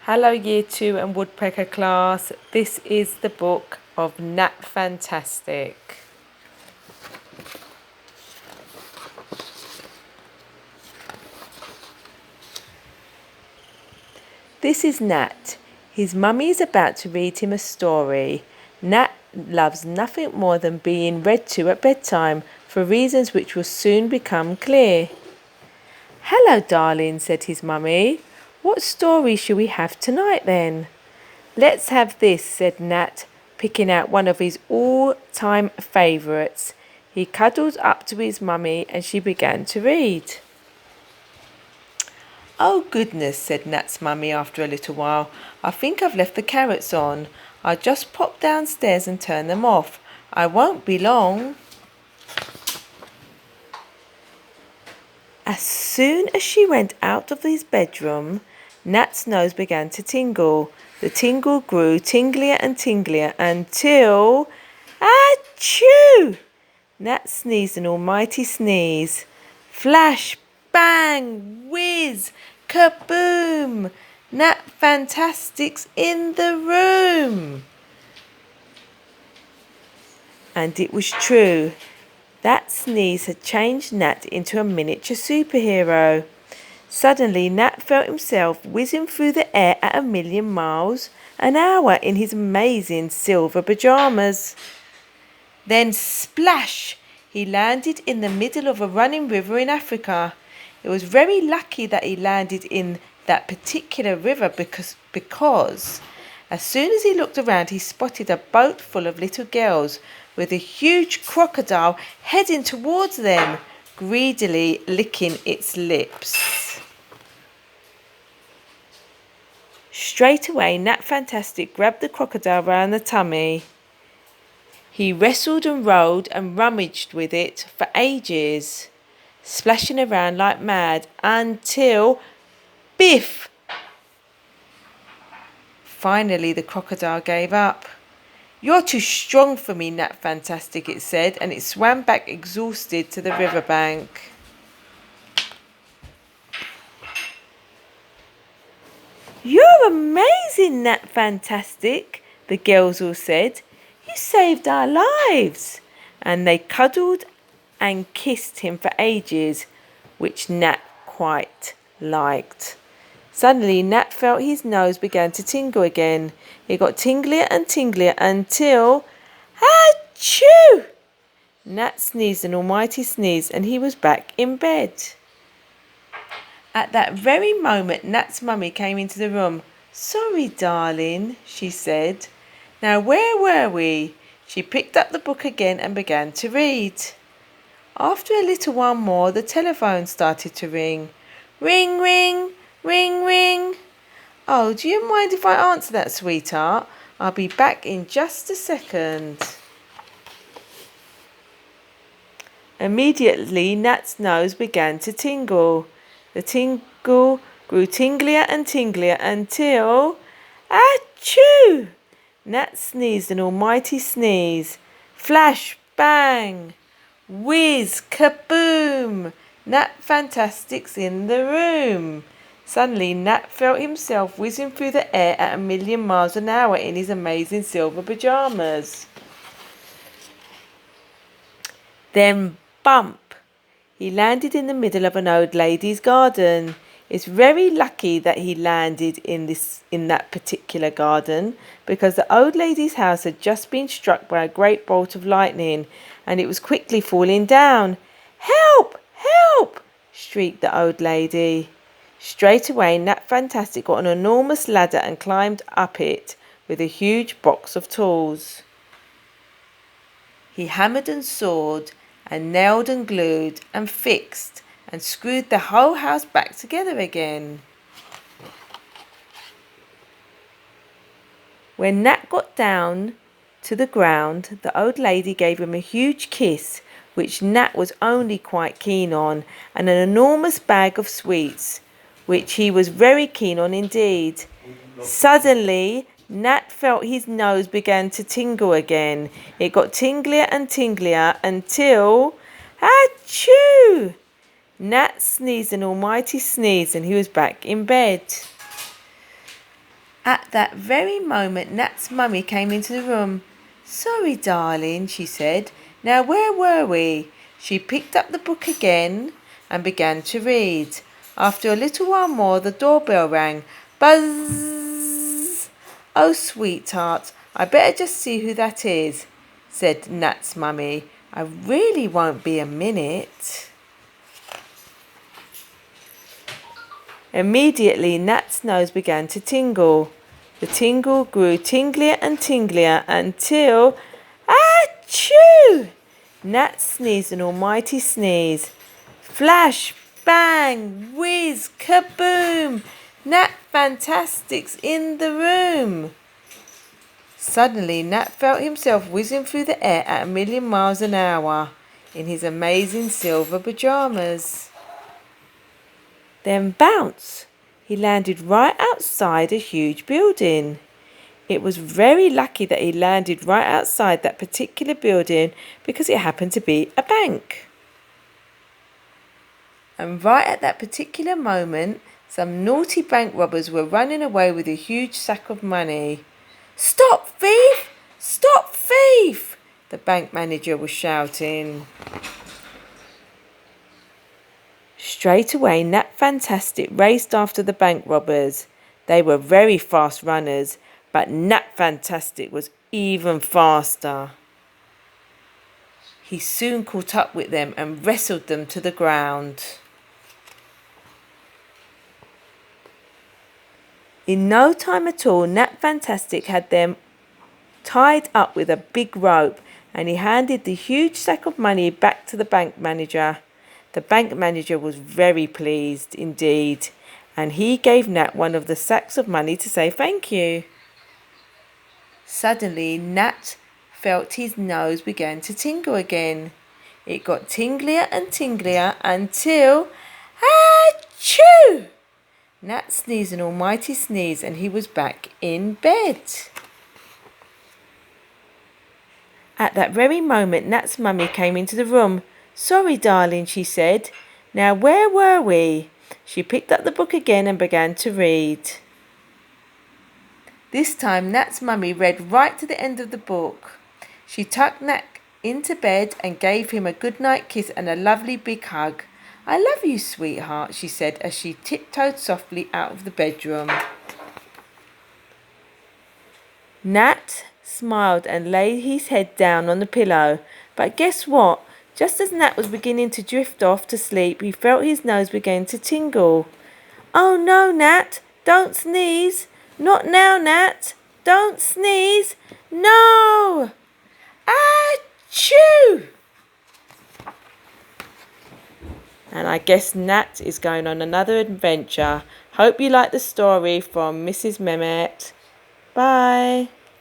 Hello Year 2 and Woodpecker class. This is the book of Nat Fantastic. This is Nat. His mummy is about to read him a story. Nat loves nothing more than being read to at bedtime for reasons which will soon become clear. "Hello, darling," said his mummy. "What story shall we have tonight then?" "Let's have this," said Nat, picking out one of his all-time favourites. He cuddled up to his mummy and she began to read. "Oh goodness," said Nat's mummy after a little while. "I think I've left the carrots on. I'll just pop downstairs and turn them off. I won't be long." As soon as she went out of his bedroom, Nat's nose began to tingle. The tingle grew tinglier and tinglier until... Achoo! Nat sneezed an almighty sneeze. Flash, bang, whiz, kaboom! Nat Fantastic's in the room! And it was true. That sneeze had changed Nat into a miniature superhero. Suddenly, Nat felt himself whizzing through the air at 1,000,000 miles an hour in his amazing silver pyjamas. Then splash! He landed in the middle of a running river in Africa. It was very lucky that he landed in that particular river because as soon as he looked around, he spotted a boat full of little girls with a huge crocodile heading towards them, greedily licking its lips. Straight away, Nat Fantastic grabbed the crocodile round the tummy. He wrestled and rolled and rummaged with it for ages, splashing around like mad until... biff! Finally, the crocodile gave up. "You're too strong for me, Nat Fantastic," it said, and it swam back exhausted to the riverbank. "You're amazing, Nat Fantastic," the girls all said. "You saved our lives." And they cuddled and kissed him for ages, which Nat quite liked. Suddenly, Nat felt his nose began to tingle again. It got tinglier and tinglier until... Achoo! Nat sneezed an almighty sneeze and he was back in bed. At that very moment, Nat's mummy came into the room. "Sorry, darling," she said. "Now, where were we?" She picked up the book again and began to read. After a little while more, the telephone started to ring. Ring, ring, ring, ring. "Oh, do you mind if I answer that, sweetheart? I'll be back in just a second." Immediately, Nat's nose began to tingle. The tingle grew tinglier and tinglier until... Achoo! Nat sneezed an almighty sneeze. Flash, bang, whiz, kaboom! Nat Fantastic's in the room. Suddenly, Nat felt himself whizzing through the air at 1,000,000 miles an hour in his amazing silver pyjamas. Then bump! He landed in the middle of an old lady's garden. It's very lucky that he landed in that particular garden, because the old lady's house had just been struck by a great bolt of lightning and it was quickly falling down. "Help! Help!" shrieked the old lady. Straight away, Nat Fantastic got an enormous ladder and climbed up it with a huge box of tools. He hammered and sawed and nailed and glued and fixed and screwed the whole house back together again. When Nat got down to the ground, the old lady gave him a huge kiss, which Nat was only quite keen on, and an enormous bag of sweets, which he was very keen on indeed. Suddenly, Nat felt his nose began to tingle again. It got tinglier and tinglier until... Achoo! Nat sneezed an almighty sneeze and he was back in bed. At that very moment, Nat's mummy came into the room. "Sorry, darling," she said. "Now where were we?" She picked up the book again and began to read. After a little while more, the doorbell rang. Buzz! "Oh, sweetheart, I better just see who that is," said Nat's mummy. "I really won't be a minute." Immediately, Nat's nose began to tingle. The tingle grew tinglier and tinglier until, achoo! Nat sneezed an almighty sneeze. Flash, bang, whiz, kaboom! Nat Fantastic's in the room. Suddenly, Nat felt himself whizzing through the air at 1,000,000 miles an hour in his amazing silver pajamas. Then bounce! He landed right outside a huge building. It was very lucky that he landed right outside that particular building because it happened to be a bank. And right at that particular moment, some naughty bank robbers were running away with a huge sack of money. "Stop, thief! Stop, thief!" the bank manager was shouting. Straight away, Nat Fantastic raced after the bank robbers. They were very fast runners, but Nat Fantastic was even faster. He soon caught up with them and wrestled them to the ground. In no time at all, Nat Fantastic had them tied up with a big rope, and he handed the huge sack of money back to the bank manager. The bank manager was very pleased indeed, and he gave Nat one of the sacks of money to say thank you. Suddenly, Nat felt his nose began to tingle again. It got tinglier and tinglier until, achoo! Nat sneezed an almighty sneeze and he was back in bed. At that very moment, Nat's mummy came into the room. "Sorry, darling," she said. "Now where were we?" She picked up the book again and began to read. This time, Nat's mummy read right to the end of the book. She tucked Nat into bed and gave him a goodnight kiss and a lovely big hug. "I love you, sweetheart," she said as she tiptoed softly out of the bedroom. Nat smiled and laid his head down on the pillow. But guess what? Just as Nat was beginning to drift off to sleep, he felt his nose begin to tingle. "Oh no, Nat! Don't sneeze! Not now, Nat! Don't sneeze! No! Achoo!" And I guess Nat is going on another adventure. Hope you like the story from Mrs Mehmet. Bye.